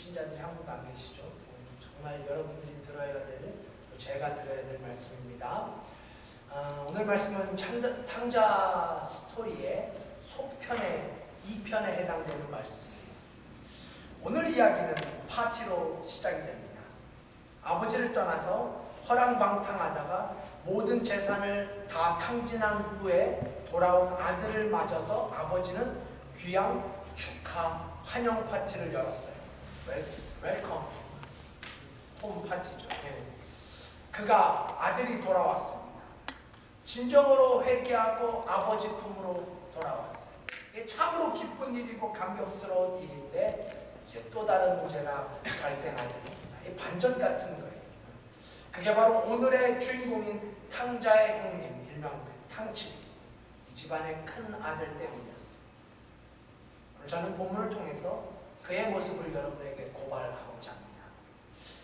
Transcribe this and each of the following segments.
초신자들이 한 분도 안 계시죠? 정말 여러분들이 들어야 될, 또 제가 들어야 될 말씀입니다. 오늘 말씀은 탕자 스토리의 소편의 2편에 해당되는 말씀이에요. 오늘 이야기는 파티로 시작이 됩니다. 아버지를 떠나서 허랑방탕하다가 모든 재산을 다 탕진한 후에 돌아온 아들을 맞아서 아버지는 귀양 축하 환영 파티를 열었어요. 웰컴 홈 파티죠. 네. 그가 아들이 돌아왔습니다. 진정으로 회개하고 아버지 품으로 돌아왔어요. 이게 참으로 기쁜 일이고 감격스러운 일인데 이제 또 다른 문제가 발생하게 됩니다. 이 반전 같은 거예요. 그게 바로 오늘의 주인공인 탕자의 형님, 일명 탕치, 이 집안의 큰 아들 때문이었어요. 오늘 저는 본문을 통해서 그의 모습을 여러분에게 고발하고자 합니다.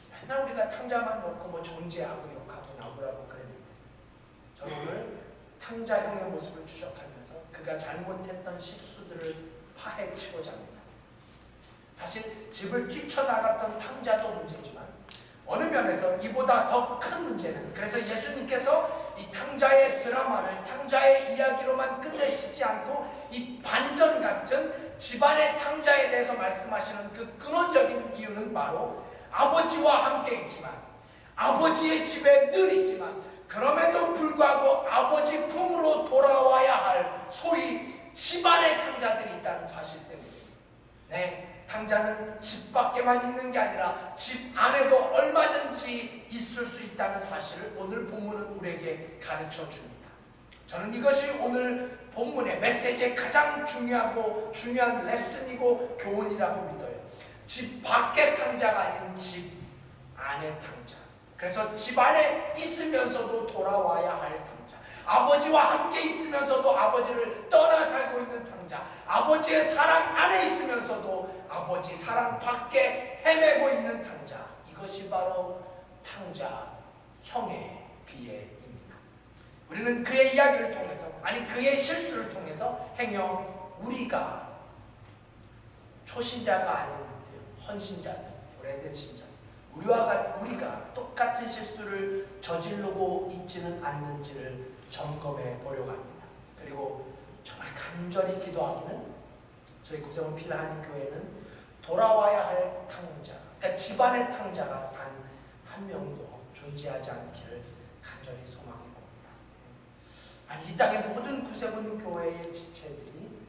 맨날 우리가 탕자만 놓고 뭐 존재하고 욕하고 나오라고 그랬는데 저는 오늘 탕자 형의 모습을 추적하면서 그가 잘못했던 실수들을 파헤치고자 합니다. 사실 집을 뛰쳐나갔던 탕자도 문제지만 어느 면에서 이보다 더 큰 문제는, 그래서 예수님께서 이 탕자의 드라마를 탕자의 이야기로만 끝내시지 않고 이 반전 같은 집안의 탕자에 대해서 말씀하시는 그 근원적인 이유는 바로 아버지와 함께 있지만, 아버지의 집에 늘 있지만, 그럼에도 불구하고 아버지 품으로 돌아와야 할 소위 집안의 탕자들이 있다는 사실 때문입니다. 네. 탕자는 집 밖에만 있는 게 아니라 집 안에도 얼마든지 있을 수 있다는 사실을 오늘 본문은 우리에게 가르쳐 줍니다. 저는 이것이 오늘 본문의 메시지의 가장 중요한 레슨이고 교훈이라고 믿어요. 집 밖의 탕자가 아닌 집 안의 탕자. 그래서 집 안에 있으면서도 돌아와야 할 탕자. 아버지와 함께 있으면서도 아버지를 떠나 살고 있는 탕자. 아버지의 사랑 안에 있으면서도 아버지 사랑 밖에 헤매고 있는 탕자. 이것이 바로 탕자 형의 비애입니다. 우리는 그의 이야기를 통해서, 아니 그의 실수를 통해서 행여 우리가 초신자가 아닌 헌신자들, 오래된 신자들, 우리가 똑같은 실수를 저지르고 있지는 않는지를 점검해 보려고 합니다. 그리고 정말 간절히 기도하기는 저희 구세군 필라하니 교회는 돌아와야 할 탕자, 그러니까 집안의 탕자가 단 한 명도 존재하지 않기를 간절히 소망해 봅니다. 아니 이 땅의 모든 구세군 교회의 지체들이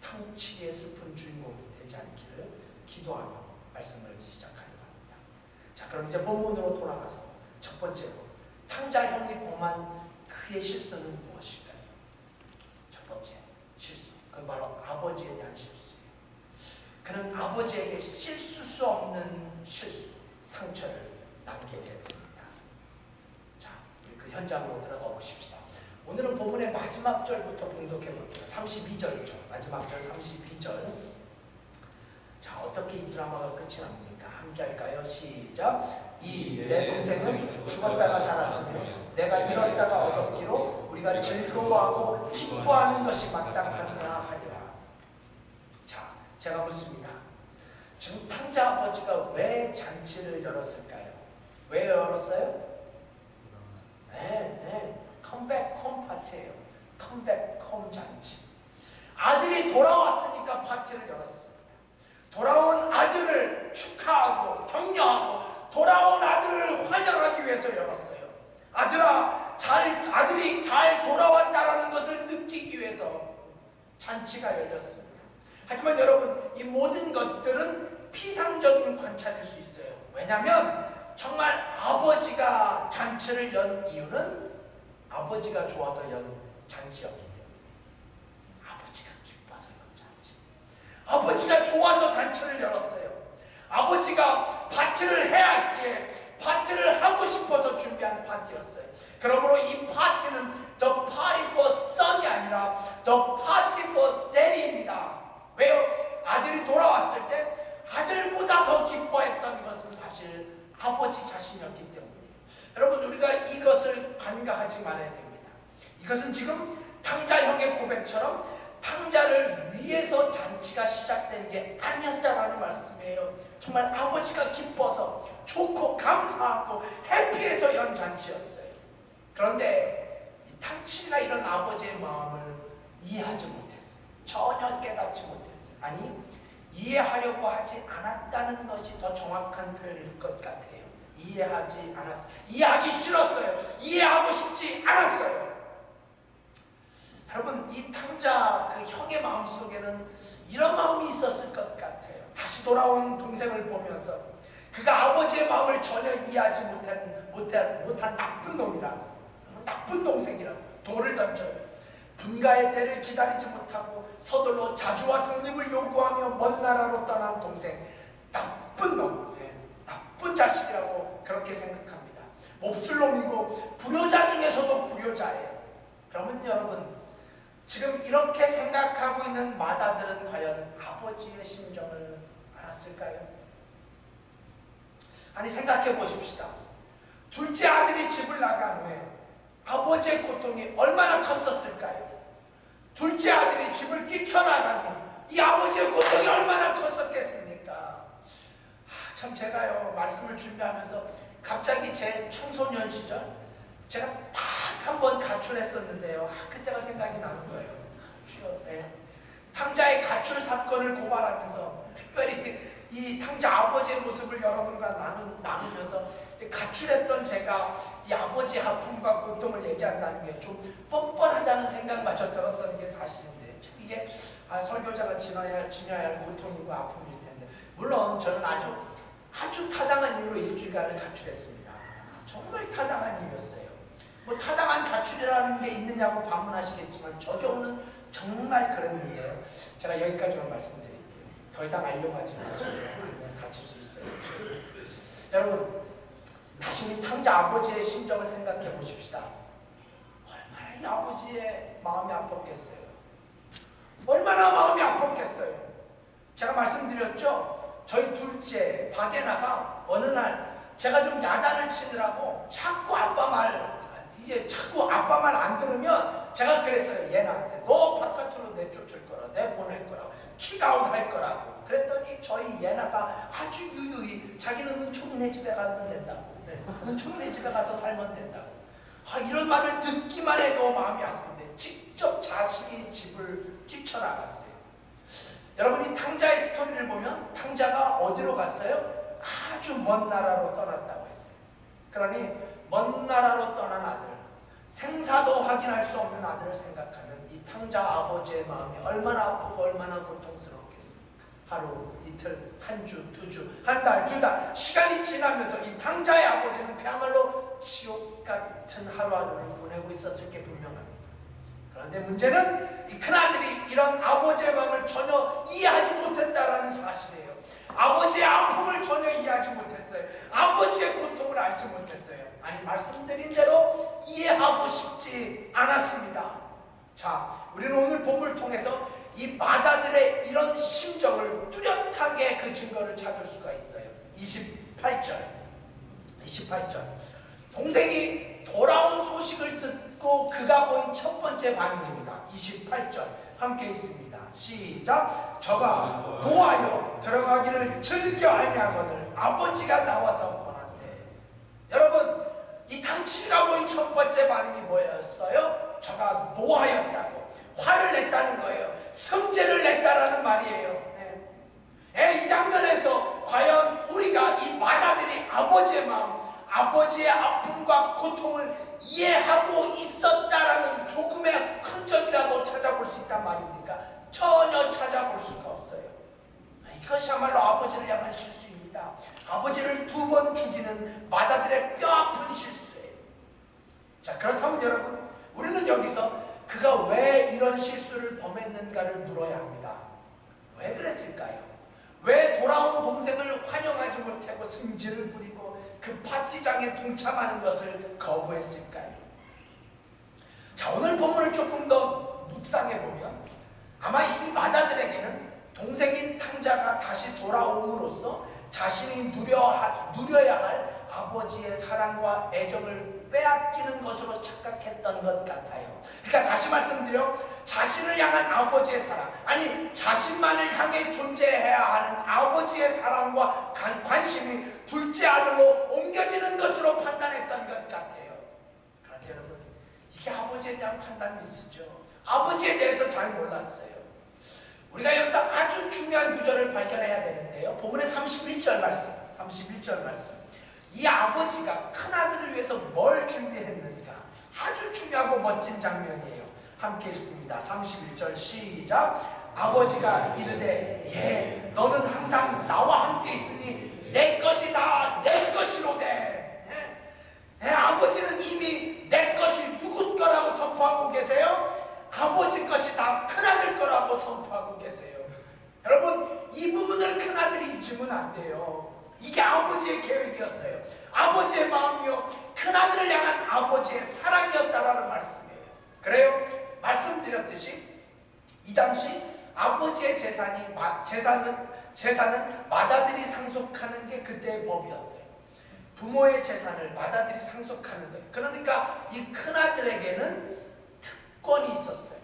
탕치기의 슬픈 주인공이 되지 않기를 기도하며 말씀을 시작하려고 합니다. 자, 그럼 이제 본문으로 돌아가서 첫 번째로 탕자 형이 범한 그의 실수는 무엇일까요? 첫 번째 실수, 그건 바로 아버지에 대한 실수예요. 그는 아버지에게 씻을 수 없는 실수, 상처를 남기게 됩니다. 자, 우리 그 현장으로 들어가 보십시다. 오늘은 본문의 마지막 절부터 봉독해 볼게요. 32절이죠. 마지막 절 32절. 자, 어떻게 이 드라마가 끝이 납니까? 함께 할까요? 시작. 내 동생은 죽었다가 살았으며 내가 잃었다가 얻었기로 우리가 즐거워하고 기뻐하는 것이 마땅하니라 하리라. 자, 제가 묻습니다. 지금 탕자 아버지가 왜 잔치를 열었을까요? 왜 열었어요? 컴백 홈 파티예요. 컴백 홈 잔치. 아들이 돌아왔으니까 파티를 열었습니다. 돌아온 아들을 축하하고 격려하고 돌아온 아들을 환영하기 위해서 열었어요. 아들이 잘 돌아왔다라는 것을 느끼기 위해서 잔치가 열렸습니다. 하지만 여러분, 이 모든 것들은 피상적인 관찰일 수 있어요. 왜냐하면 정말 아버지가 잔치를 연 이유는 아버지가 좋아서 연 잔치였기 때문에, 아버지가 기뻐서 연 잔치, 아버지가 좋아서 잔치를 열었어요. 아버지가 파티를 해야 했기에 파티를 하고 싶어서 준비한 파티였어요. 그러므로 이 파티는 The Party for Son이 아니라 The Party for Daddy입니다. 왜요? 아들이 돌아왔을 때 아들보다 더 기뻐했던 것은 사실 아버지 자신이었기 때문이에요. 여러분, 우리가 이것을 간과하지 말아야 됩니다. 이것은 지금 탕자형의 고백처럼 탕자를 위해서 잔치가 시작된 게 아니었다라는 말씀이에요. 잔치였네요. 정말 아버지가 기뻐서 좋고 감사하고 해피해서 연 잔치였어요. 그런데 이 탕치가 이런 아버지의 마음을 이해하지 못했어요. 전혀 깨닫지 못했어요. 아니, 이해하려고 하지 않았다는 것이 더 정확한 표현일 것 같아요. 이해하지 않았어요. 이해하기 싫었어요. 이해하고 싶지 않았어요. 여러분, 이 탕자 그 형의 마음속에는 이런 마음이 있었을 것 같아요. 다시 돌아온 동생을 보면서 그가 아버지의 마음을 전혀 이해하지 못한 나쁜 놈이라고, 나쁜 동생이라고 돌을 던져요. 분가의 때를 기다리지 못하고 서둘러 자주와 독립을 요구하며 먼 나라로 떠난 동생, 나쁜 놈, 나쁜 자식이라고 그렇게 생각합니다. 몹쓸 놈이고 불효자 중에서도 불효자예요. 그러면 여러분, 지금 이렇게 생각하고 있는 마다들은 과연 아버지의 심정을 알았을까요? 아니, 생각해 보십시다. 둘째 아들이 집을 나간 후에 아버지의 고통이 얼마나 컸었을까요? 둘째 아들이 집을 뛰쳐나가니 이 아버지의 고통이 얼마나 컸었겠습니까? 참, 제가요 말씀을 준비하면서 갑자기 제 청소년 시절 제가 딱 한 번 가출했었는데요. 그때가 생각이 나는 거예요. 탕자의 가출 사건을 고발하면서 특별히 이 탕자 아버지의 모습을 여러분과 나누면서 가출했던 제가 이 아버지의 아픔과 고통을 얘기한다는 게 좀 뻔뻔하다는 생각마저 들었던 게 사실인데, 이게 설교자가 지녀야 할 고통이고 아픔일 텐데, 물론 저는 아주 타당한 이유로 일주일간을 가출했습니다. 정말 타당한 이유였어요. 뭐 타당한 가출이라는 게 있느냐고 반문하시겠지만 저 경우는 정말 그랬는데요. 제가 여기까지만 말씀드릴게요. 더 이상 알려고 하지 마시고 갇힐 수 있어요. 여러분, 다시 이 탕자 아버지의 심정을 생각해 보십시다. 얼마나 이 아버지의 마음이 아팠겠어요. 얼마나 마음이 아팠겠어요. 제가 말씀드렸죠. 저희 둘째 박예나가 어느 날 제가 좀 야단을 치느라고 자꾸 아빠 말 안 들으면 제가 그랬어요. 예나한테 너 바깥으로 내쫓을 거라, 내보낼 거라고, 킥아웃 할 거라고. 그랬더니 저희 예나가 아주 유유히 자기는 은총이네 집에 가면 된다고, 은총이네 집에 가서 살면 된다고. 이런 말을 듣기만 해도 마음이 아픈데 직접 자식이 집을 뛰쳐나갔어요. 여러분, 이 탕자의 스토리를 보면 탕자가 어디로 갔어요? 아주 먼 나라로 떠났다고 했어요. 그러니 먼 나라로 떠난 아들, 생사도 확인할 수 없는 아들을 생각하면 이 탕자 아버지의 마음이 얼마나 아프고 얼마나 고통스럽겠습니까? 하루, 이틀, 한 주, 두 주, 한 달, 두 달, 시간이 지나면서 이 탕자의 아버지는 그야말로 지옥 같은 하루하루를 보내고 있었을 게 분명합니다. 그런데 문제는 이 큰아들이 이런 아버지의 마음을 전혀 이해하지 못했다라는 사실이에요. 아버지의 아픔을 전혀 이해하지 못했어요. 아버지의 고통을 알지 못했어요. 아니, 말씀드린 대로 이해하고 싶지 않았습니다. 자, 우리는 오늘 본문을 통해서 이 마다들의 이런 심정을 뚜렷하게 그 증거를 찾을 수가 있어요. 28절. 동생이 돌아온 소식을 듣고 그가 보인 첫 번째 반응입니다. 28절 함께 있습니다. 시작. 저가 노하여 들어가기를 즐겨 아니하거늘 아버지가 나와서 권한대. 여러분, 이 탕치가 보인 첫 번째 반응이 뭐였어요? 저가 노하였다고, 화를 냈다는 거예요. 성질을 냈다라는 말이에요. 이 장면에서 과연 우리가 이 마다들이 아버지의 마음, 아버지의 아픔과 고통을 이해하고 있었다라는 조금의 흔적이라도 찾아볼 수 있단 말입니까? 전혀 찾아볼 수가 없어요. 이것이야말로 아버지를 향한 실수입니다. 아버지를 두 번 죽이는 마다들의 뼈아픈 실수예요. 자, 그렇다면 여러분, 우리는 여기서 그가 왜 이런 실수를 범했는가를 물어야 합니다. 왜 그랬을까요? 왜 돌아온 동생을 환영하지 못하고 승질을 부리고 그 파티장에 동참하는 것을 거부했을까요? 자, 오늘 본문을 조금 더 묵상해 보면 아마 이 마다들에게는 동생인 탕자가 다시 돌아옴으로써 자신이 누려야 할 아버지의 사랑과 애정을 빼앗기는 것으로 착각했던 것 같아요. 그러니까 다시 말씀드려, 자신을 향한 아버지의 사랑, 아니 자신만을 향해 존재해야 하는 아버지의 사랑과 관심이 둘째 아들로 옮겨지는 것으로 판단했던 것 같아요. 그런데 여러분, 이게 아버지에 대한 판단 미스죠. 아버지에 대해서 잘 몰랐어요. 우리가 여기서 아주 중요한 구절을 발견해야 되는데요. 본문의 31절 말씀, 31절 말씀. 이 아버지가 큰아들을 위해서 뭘 준비했는가? 아주 중요하고 멋진 장면이에요. 함께 읽습니다. 31절 시작. 아버지가 이르되 예, 너는 항상 나와 함께 있으니 내 것이다, 내 것이로되. 아버지는 이미 내 것이 누구 거라고 선포하고 계세요? 아버지 것이다, 큰아들 거라고 선포하고 계세요. 여러분, 이 부분을 큰아들이 잊으면 안 돼요. 이게 아버지의 계획이었어요. 아버지의 마음이요, 큰아들을 향한 아버지의 사랑이었다라는 말씀이에요. 그래요? 말씀드렸듯이 이 당시 아버지의 재산은 맏아들이 상속하는 게 그때의 법이었어요. 부모의 재산을 맏아들이 상속하는 거예요. 그러니까 이 큰아들에게는 특권이 있었어요.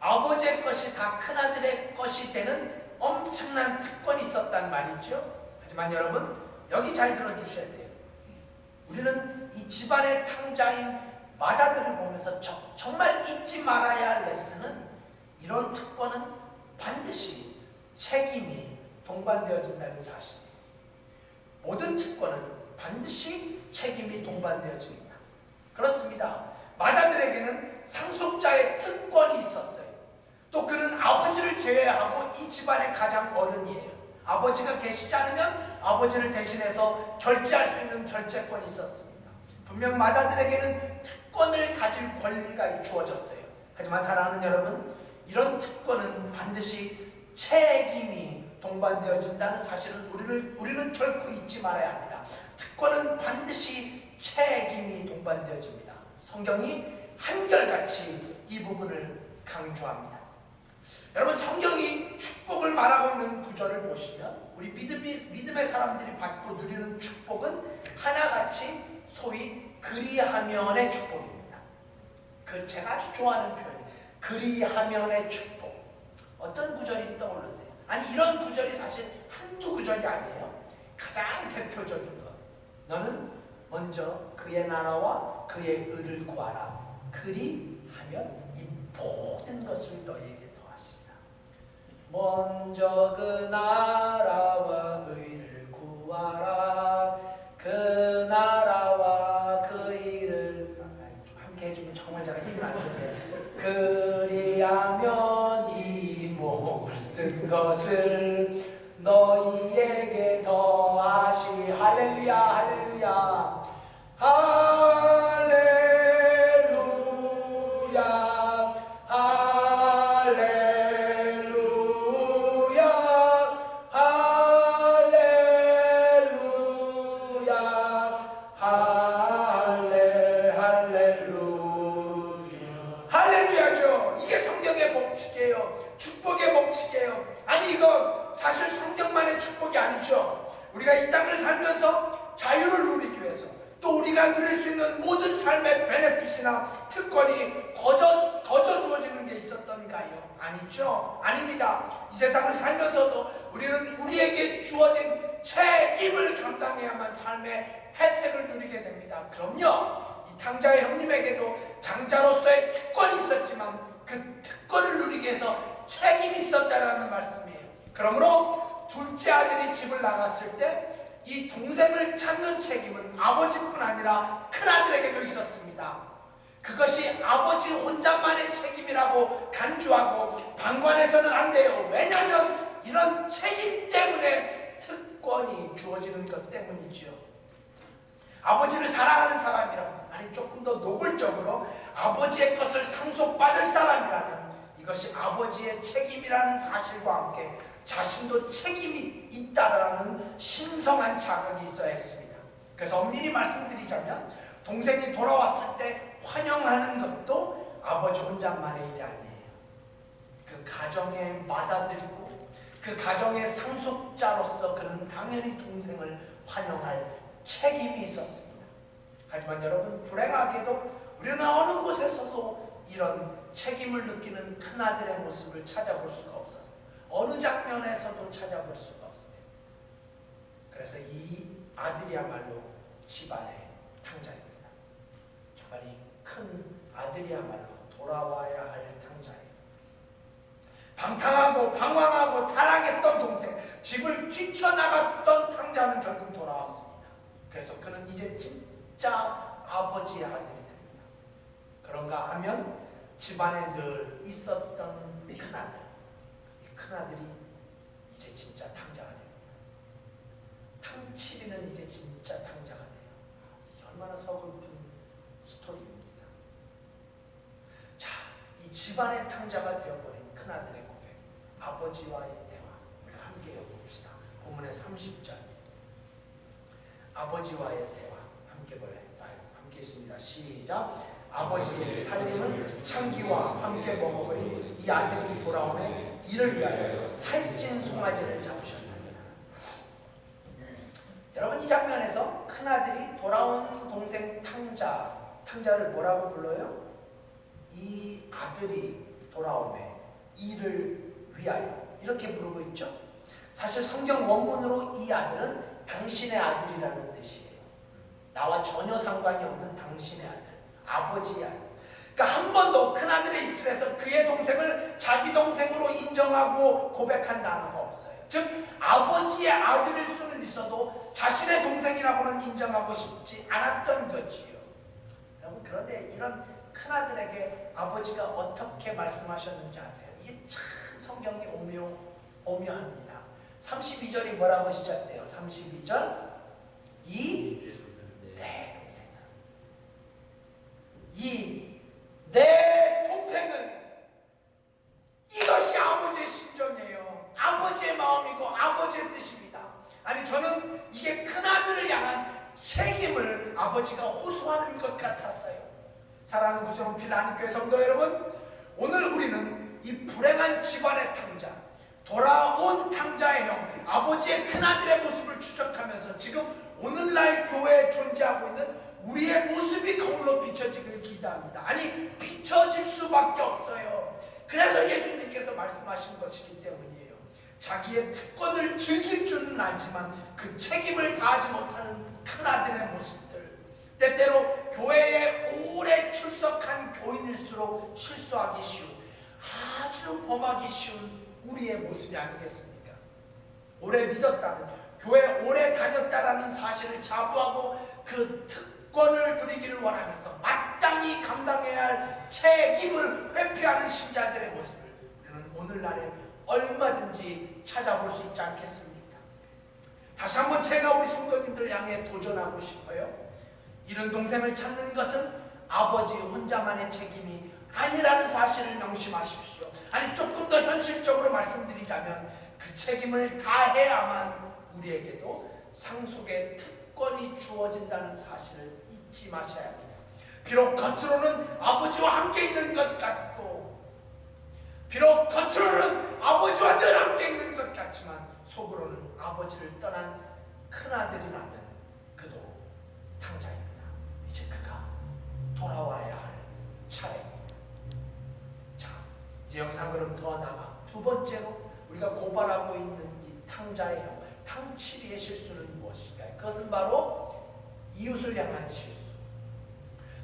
아버지의 것이 다 큰아들의 것이 되는 엄청난 특권이 있었단 말이죠. 하지만 여러분, 여기 잘 들어주셔야 돼요. 우리는 이 집안의 탕자인 맏아들을 보면서 정말 잊지 말아야 할 레슨은, 이런 특권은 반드시 책임이 동반되어진다는 사실이에요. 모든 특권은 반드시 책임이 동반되어집니다. 그렇습니다. 맏아들에게는 상속자의 특권이 있었어요. 또 그는 아버지를 제외하고 이 집안의 가장 어른이에요. 아버지가 계시지 않으면 아버지를 대신해서 결제할 수 있는 결제권이 있었습니다. 분명 맏아들에게는 특권을 가질 권리가 주어졌어요. 하지만 사랑하는 여러분, 이런 특권은 반드시 책임이 동반되어진다는 사실을 우리는 결코 잊지 말아야 합니다. 특권은 반드시 책임이 동반되어집니다. 성경이 한결같이 이 부분을 강조합니다. 여러분, 성경이 축복을 말하고 있는 구절을 보시면 우리 믿음의 사람들이 받고 누리는 축복은 하나같이 소위 그리하면의 축복입니다. 제가 아주 좋아하는 표현이 그리하면의 축복. 어떤 구절이 떠오르세요? 아니, 이런 구절이 사실 한두 구절이 아니에요. 가장 대표적인 것. 너는 먼저 그의 나라와 그의 의를 구하라. 그리하면 이 모든 것을 너에게 더하시리라. 먼저 그 나라와 의를 구하라. 그 나라와 그 의를 함께 해주면 정말 제가 힘을 안 주는데, 그리하면 이 모든 것을 너희에게 더하시. 할렐루야, 할렐루야, 할렐루야, 할렐루야, 할렐루야, 할렐루야죠. 이게 성경의 법칙이에요. 축복의 법칙이에요. 아니, 이거 사실 성경만의 축복이 아니죠. 우리가 이 땅을 살면서 자유를 누리기 위해서, 또 우리가 누릴 수 있는 모든 삶의 베네핏이나 특권이 거저 주어지는 게 있었던가요? 아니죠. 아닙니다. 이 세상을 살면서도 우리는 우리에게 주어진 책임을 감당해야만 삶의 혜택을 누리게 됩니다. 그럼요, 이 탕자의 형님에게도 장자로서의 특권이 있었지만 그 특권을 누리기 위해서 책임이 있었다라는 말씀이에요. 그러므로 둘째 아들이 집을 나갔을 때 이 동생을 찾는 책임은 아버지뿐 아니라 큰아들에게도 있었습니다. 그것이 아버지 혼자만의 책임이라고 간주하고 방관해서는 안 돼요. 왜냐하면 이런 책임 때문에 특권이 주어지는 것 때문이지요. 아버지를 사랑하는 사람이라면, 아니 조금 더 노골적으로 아버지의 것을 상속받을 사람이라면 이것이 아버지의 책임이라는 사실과 함께 자신도 책임이 있다라는 신성한 자각이 있어야 했습니다. 그래서 엄밀히 말씀드리자면 동생이 돌아왔을 때 환영하는 것도 아버지 혼자만의 일이 아니에요. 그 가정의 맏아들이고 그 가정의 상속자로서 그는 당연히 동생을 환영할 책임이 있었습니다. 하지만 여러분, 불행하게도 우리는 어느 곳에서도 이런 책임을 느끼는 큰아들의 모습을 찾아볼 수가 없어서 어느 장면에서도 찾아볼 수가 없어요. 그래서 이 아들이야말로 집안의 탕자입니다. 정말 이 큰 아들이야말로 돌아와야 할 탕자예요. 방탕하고 방황하고 타락했던 동생, 집을 뛰쳐나갔던 탕자는 결국 돌아왔습니다. 그래서 그는 이제 진짜 아버지의 아들이 됩니다. 그런가 하면 집안에 늘 있었던 큰아들, 이 큰아들이 이제 진짜 탕자가 됩니다. 탕칠이는 이제 진짜 탕자가 돼요. 얼마나 서글픈 스토리입니다. 자, 이 집안의 탕자가 되어버린 큰아들의 고백, 아버지와의 대화, 우리가 함께 읽어봅시다. 본문의 30절, 아버지와의 대화 함께 볼까요? 함께 있습니다. 시작. 아버지의 살림을 창기와 함께 먹어버린 이 아들이 돌아오매 이를 위하여 살찐 송아지를 잡으셨나이다. 여러분, 이 장면에서 큰아들이 돌아온 동생 탕자를 뭐라고 불러요? 이 아들이 돌아오매 이를 위하여 이렇게 부르고 있죠. 사실 성경 원문으로 이 아들은 당신의 아들이라는 뜻이에요. 나와 전혀 상관이 없는 당신의 아들, 아버지의 아들. 그러니까 한 번도 큰아들의 입술에서 그의 동생을 자기 동생으로 인정하고 고백한 단어가 없어요. 즉 아버지의 아들일 수는 있어도 자신의 동생이라고는 인정하고 싶지 않았던 거지요. 여러분, 그런데 이런 큰아들에게 아버지가 어떻게 말씀하셨는지 아세요? 이게 참 성경이 오묘합니다. 32절이 뭐라고 시작돼요? 32절, 이 내 동생은, 이 내 동생은, 이것이 아버지의 심정이에요. 아버지의 마음이고 아버지의 뜻입니다. 아니, 저는 이게 큰아들을 향한 책임을 아버지가 호소하는 것 같았어요. 사랑하는 구성필 하나님교회 성도 여러분, 오늘 우리는 이 불행한 집안의 탕자, 돌아온 탕자의 형, 아버지의 큰아들의 모습을 추적하면서 지금 오늘날 교회에 존재하고 있는 우리의 모습이 거울로 비춰지길 기대합니다. 아니, 비춰질 수밖에 없어요. 그래서 예수님께서 말씀하신 것이기 때문이에요. 자기의 특권을 즐길 줄은 알지만 그 책임을 다하지 못하는 큰아들의 모습들, 때때로 교회에 오래 출석한 교인일수록 실수하기 쉬운, 아주 범하기 쉬운 우리의 모습이 아니겠습니까? 오래 믿었다는, 교회 오래 다녔다라는 사실을 자부하고 그 특권을 누리기를 원하면서 마땅히 감당해야 할 책임을 회피하는 신자들의 모습을 우리는 오늘날에 얼마든지 찾아볼 수 있지 않겠습니까? 다시 한번 제가 우리 성도님들 향해 도전하고 싶어요. 이런 동생을 찾는 것은 아버지 혼자만의 책임이 아니라는 사실을 명심하십시오. 아니, 조금 더 현실적으로 말씀드리자면 그 책임을 다해야만 우리에게도 상속의 특권이 주어진다는 사실을 잊지 마셔야 합니다. 비록 겉으로는 아버지와 함께 있는 것 같고, 비록 겉으로는 아버지와 늘 함께 있는 것 같지만 속으로는 아버지를 떠난 큰아들이라면 그도 탕자입니다. 이제 그가 돌아와야 할 차례입니다. 자, 이제 영상 그럼 더 나가. 두 번째로 우리가 고발하고 있는 이 탕자의 형, 탕치리의 실수는 무엇일까요? 그것은 바로 이웃을 향한 실수,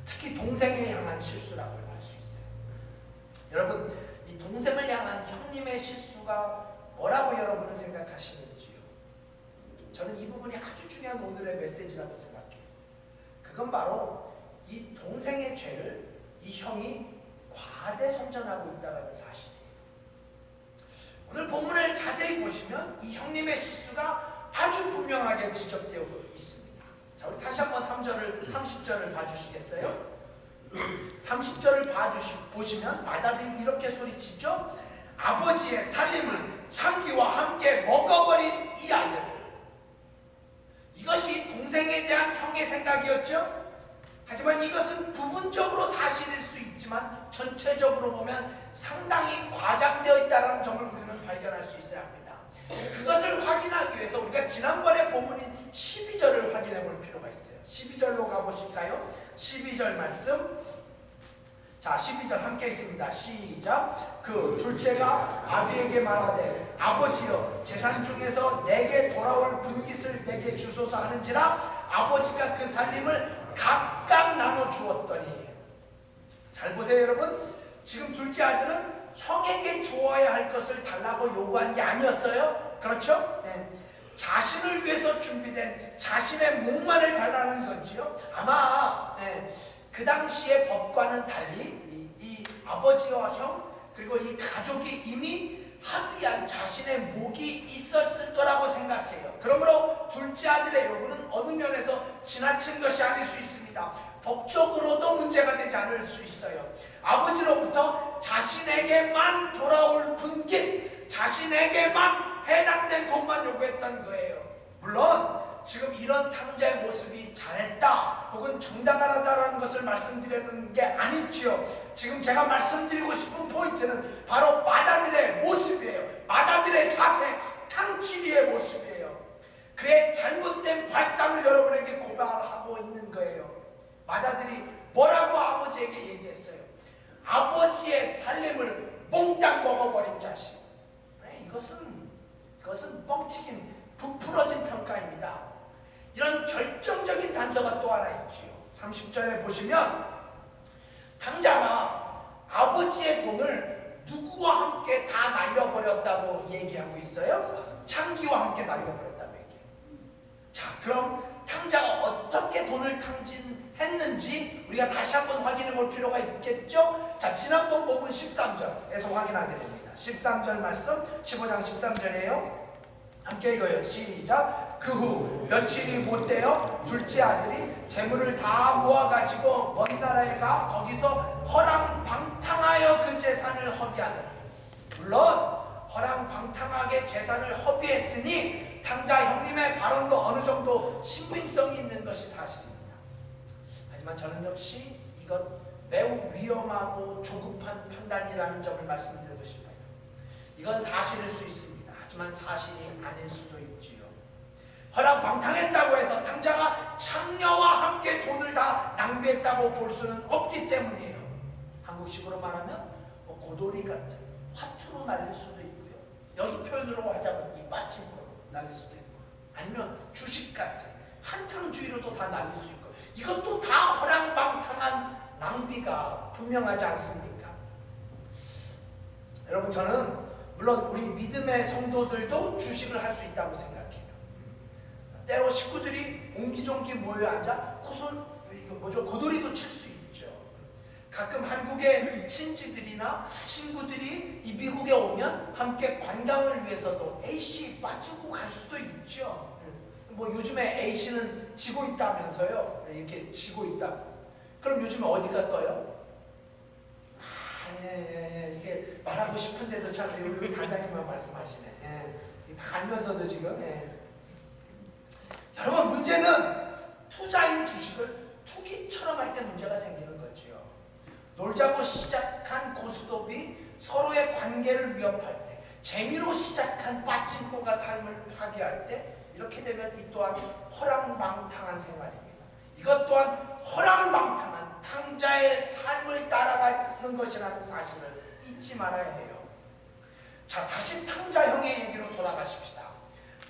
특히 동생을 향한 실수라고 할 수 있어요. 여러분, 이 동생을 향한 형님의 실수가 뭐라고 여러분은 생각하시는지요? 저는 이 부분이 아주 중요한 오늘의 메시지라고 생각해요. 그건 바로 이 동생의 죄를 이 형이 과대손전하고 있다는 사실이에요. 오늘 본문을 자세히 보시면 이 형님의 실수가 아주 분명하게 지적되어 있습니다. 자, 우리 다시 한번 30절을 봐주시겠어요? 30절을 보시면 마다들이 이렇게 소리치죠. 아버지의 살림을 창기와 함께 먹어버린 이 아들. 이것이 동생에 대한 형의 생각이었죠. 하지만 이것은 부분적으로 사실일 수 있지만 전체적으로 보면 상당히 과장되어 있다는 점을 우리는 발견할 수 있어야 합니다. 그것을 확인하기 위해서 우리가 지난번에 본문인 12절을 확인해 볼 필요가 있어요. 12절로 가보실까요? 12절 말씀. 자, 12절 함께 있습니다. 시작. 그 둘째가 아비에게 말하되 아버지여 재산 중에서 내게 돌아올 분깃을 내게 주소서 하는지라 아버지가 그 살림을 각각 나눠 주었더니. 잘 보세요 여러분. 지금 둘째 아들은 형에게 주어야 할 것을 달라고 요구한 게 아니었어요. 그렇죠? 네. 자신을 위해서 준비된 자신의 목만을 달라는 건지요. 아마 그 당시의 법과는 달리 이 아버지와 형 그리고 이 가족이 이미 합의한 자신의 목이 있었을 거라고 생각해요. 그러므로 둘째 아들의 요구는 어느 면에서 지나친 것이 아닐 수 있습니다. 법적으로도 문제가 되지 않을 수 있어요. 아버지로부터 자신에게만 돌아올 분깃, 자신에게만 해당된 돈만 요구했던 거예요. 물론 지금 이런 탕자의 모습이 잘했다 혹은 정당하다라는 것을 말씀드리는 게 아니지요. 지금 제가 말씀드리고 싶은 포인트는 바로 맏아들의 모습이에요. 맏아들의 자세, 탕치리의 모습이에요. 그의 잘못된 발상을 여러분에게 고발하고 있는 거예요. 맏아들이 뭐라고 아버지에게 얘기했어요? 아버지의 살림을 몽땅 먹어버린 자식. 이것은 뻥튀긴 부풀어진 평가입니다. 이런 결정적인 단서가 또 하나 있지요. 30절에 보시면 탕자가 아버지의 돈을 누구와 함께 다 날려버렸다고 얘기하고 있어요? 창기와 함께 날려버렸다고 얘기해요. 자, 그럼 탕자가 어떻게 돈을 탕진했는지 우리가 다시 한번 확인해 볼 필요가 있겠죠? 자, 지난번 본문 13절에서 확인하게 됩니다. 13절 말씀, 15장 13절이에요. 함께 읽어요. 시작. 그 후 며칠이 못 되어 둘째 아들이 재물을 다 모아가지고 먼 나라에 가 거기서 허랑방탕하여 그 재산을 허비하더니. 물론 허랑방탕하게 재산을 허비했으니 탕자 형님의 발언도 어느 정도 신빙성이 있는 것이 사실입니다. 하지만 저는 역시 이것 매우 위험하고 조급한 판단이라는 점을 말씀드리고 싶어요. 이건 사실일 수 있습니다. 하지만 사실이 아닐 수도 있지요. 허랑방탕했다고 해서 탕자가 창녀와 함께 돈을 다 낭비했다고 볼 수는 없기 때문이에요. 한국식으로 말하면 고돌이 같은 화투로 날릴 수도 있고요. 여기 표현으로 하자면 이 빠짐으로 날릴 수도 있고, 아니면 주식 같은 한탕주의로도 다 날릴 수 있고, 이것도 다 허랑방탕한 낭비가 분명하지 않습니까? 여러분, 저는 물론 우리 믿음의 성도들도 주식을 할 수 있다고 생각해요. 때로 식구들이 옹기종기 모여 앉아 고돌이도 칠 수 있죠. 가끔 한국의 친지들이나 친구들이 이 미국에 오면 함께 관광을 위해서도 A씨 빠지고 갈 수도 있죠. 요즘에 A씨는 지고 있다면서요. 이렇게 지고 있다. 그럼 요즘에 어디가 떠요? 이게 말하고 싶은데도 참 우리 단장님만 말씀하시네. 다 알면서도 지금. 여러분, 문제는 투자인 주식을 투기처럼 할 때 문제가 생기는 거죠. 놀자고 시작한 고스톱이 서로의 관계를 위협할 때, 재미로 시작한 빠친코가 삶을 파괴할 때, 이렇게 되면 이 또한 허랑방탕한 생활입니다. 이것 또한 허랑방탕한 탕자의 삶을 따라가는 것이라는 사실을 잊지 말아야 해요. 자, 다시 탕자형의 얘기로 돌아가십시다.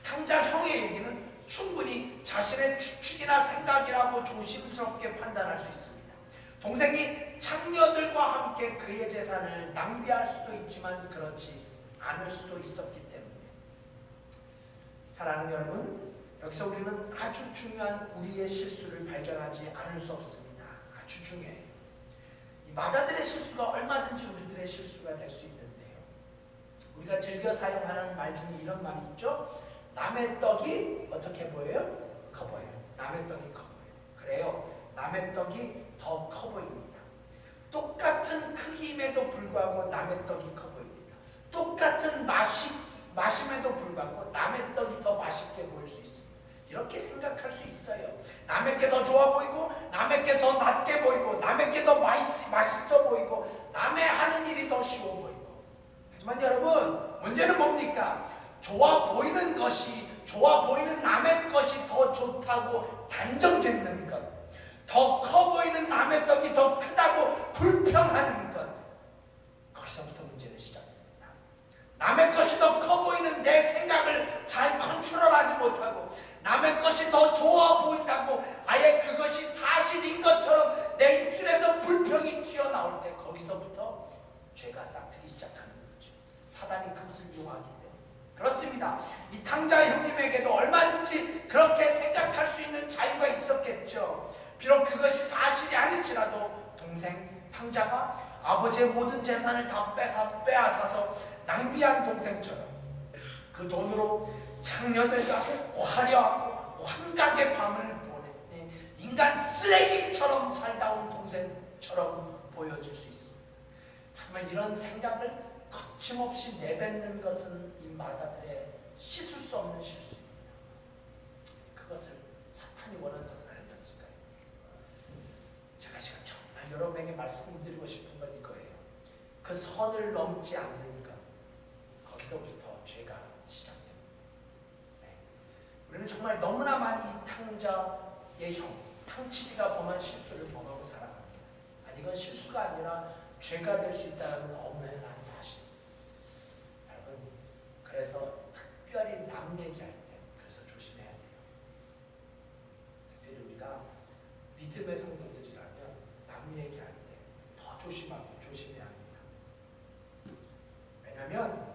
탕자형의 얘기는 충분히 자신의 추측이나 생각이라고 조심스럽게 판단할 수 있습니다. 동생이 창녀들과 함께 그의 재산을 낭비할 수도 있지만 그렇지 않을 수도 있었기 때문에. 사랑하는 여러분, 여기서 우리는 아주 중요한 우리의 실수를 발견하지 않을 수 없습니다. 아주 중요해요. 이 맏아들의 실수가 얼마든지 우리들의 실수가 될 수 있는데요. 우리가 즐겨 사용하는 말 중에 이런 말이 있죠. 남의 떡이 어떻게 보여요? 커 보여요. 남의 떡이 커 보여요. 그래요. 남의 떡이 더 커 보입니다. 똑같은 크기임에도 불구하고 남의 떡이 커 보입니다. 똑같은 맛임에도 불구하고 남의 떡이 더 맛있게 보일 수 있습니다. 이렇게 생각할 수 있어요. 남의 게 더 좋아 보이고, 남의 게 더 낫게 보이고, 남의 게 더 맛있어 보이고, 남의 하는 일이 더 쉬워 보이고. 하지만 여러분, 문제는 뭡니까? 좋아 보이는 것이, 좋아 보이는 남의 것이 더 좋다고 단정 짓는 것, 더 커 보이는 남의 떡이 더 크다고 불평하는 것, 거기서부터 문제는 시작됩니다. 남의 것이 더 커 보이는 내 생각을 잘 컨트롤하지 못하고, 남의 것이 더 좋아 보인다고 아예 그것이 사실인 것처럼 내 입술에서 불평이 튀어나올 때, 거기서부터 죄가 싹트기 시작하는 거죠. 사단이 그것을 이용하기 때문에. 그렇습니다. 이 탕자 형님에게도 얼마든지 그렇게 생각할 수 있는 자유가 있었겠죠. 비록 그것이 사실이 아닐지라도 동생 탕자가 아버지의 모든 재산을 다 빼앗아서 낭비한 동생처럼 그 돈으로 장녀들과 화려하고 환각의 밤을 보내 인간 쓰레기처럼 살다 온 동생처럼 보여질 수 있습니다. 하지만 이런 생각을 거침없이 내뱉는 것은 이 마다들의 씻을 수 없는 실수입니다. 그것을 사탄이 원하는 것은 아니었을까요? 제가 지금 정말 여러분에게 말씀드리고 싶은 건 이거예요. 그 선을 넘지 않는 것, 거기서부터 죄가 시작됩니다. 네. 우리는 정말 너무나 많이 이 탕자의 형, 탕치디가 범한 실수를 범하고 살아갑니다. 아니, 이건 실수가 아니라 죄가 될 수 있다는 엄연한 사실. 여러분, 그래서 특별히 남 얘기할 때 그래서 조심해야 돼요. 특별히 우리가 믿음의 성도들이라면 남 얘기할 때 더 조심하고 조심해야 합니다. 왜냐하면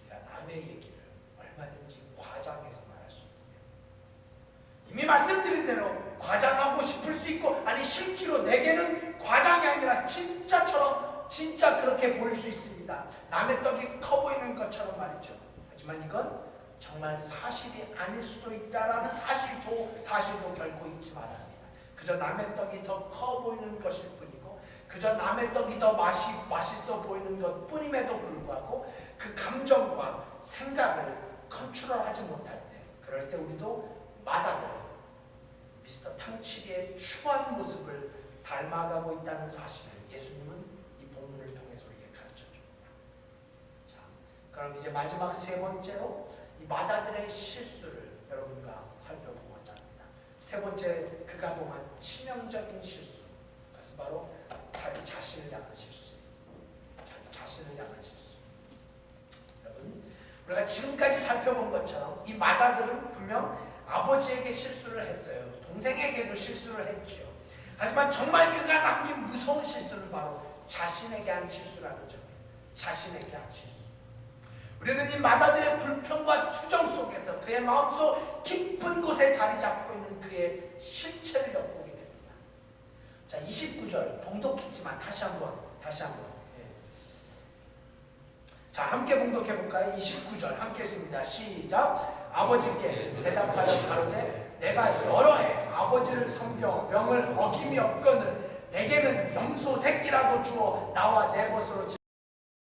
우리가 남의 얘기를 얼마든지 과장해서 말할 수 있기 때문에. 이미 말씀드린 대로 과장하고 싶을 수 있고, 아니 실제로 내게는 과장이 아니라 진짜처럼 진짜 그렇게 보일 수 있습니다. 남의 떡이 커 보이는 것처럼 말이죠. 하지만 이건 정말 사실이 아닐 수도 있다라는 사실도 결코 잊지 말아야 합니다. 그저 남의 떡이 더 커 보이는 것일 뿐이고, 그저 남의 떡이 더 맛있어 보이는 것 뿐임에도 불구하고 그 감정과 생각을 컨트롤하지 못할 때, 그럴 때 우리도 마다들 미스터 탕치리의 추한 모습을 닮아가고 있다는 사실을 예수님은 이 본문을 통해서 우리에게 가르쳐 줍니다. 자, 그럼 이제 마지막 세 번째로 이 마다들의 실수를 여러분과 살펴보고자 합니다. 세 번째, 그가 범한 치명적인 실수, 그것은 바로 자기 자신을 향한 실수. 자기 자신을 향한 실수. 여러분, 우리가 지금까지 살펴본 것처럼 이 마다들은 분명 아버지에게 실수를 했어요. 동생에게도 실수를 했죠. 하지만 정말 그가 남긴 무서운 실수는 바로 자신에게 한 실수라는 점이에요. 자신에게 한 실수. 우리는 이 마다들의 불평과 투정 속에서 그의 마음속 깊은 곳에 자리 잡고 있는 그의 실체를 엿보게 됩니다. 자, 29절 봉독했지만 다시 한번. 예. 자, 함께 봉독해 볼까요? 29절 함께 했습니다. 시작. 아버지께 대답하여 가로되 내가 여러 해 아버지를 섬겨 명을 어김이 없거늘 내게는 염소 새끼라도 주어 나와 내 것으로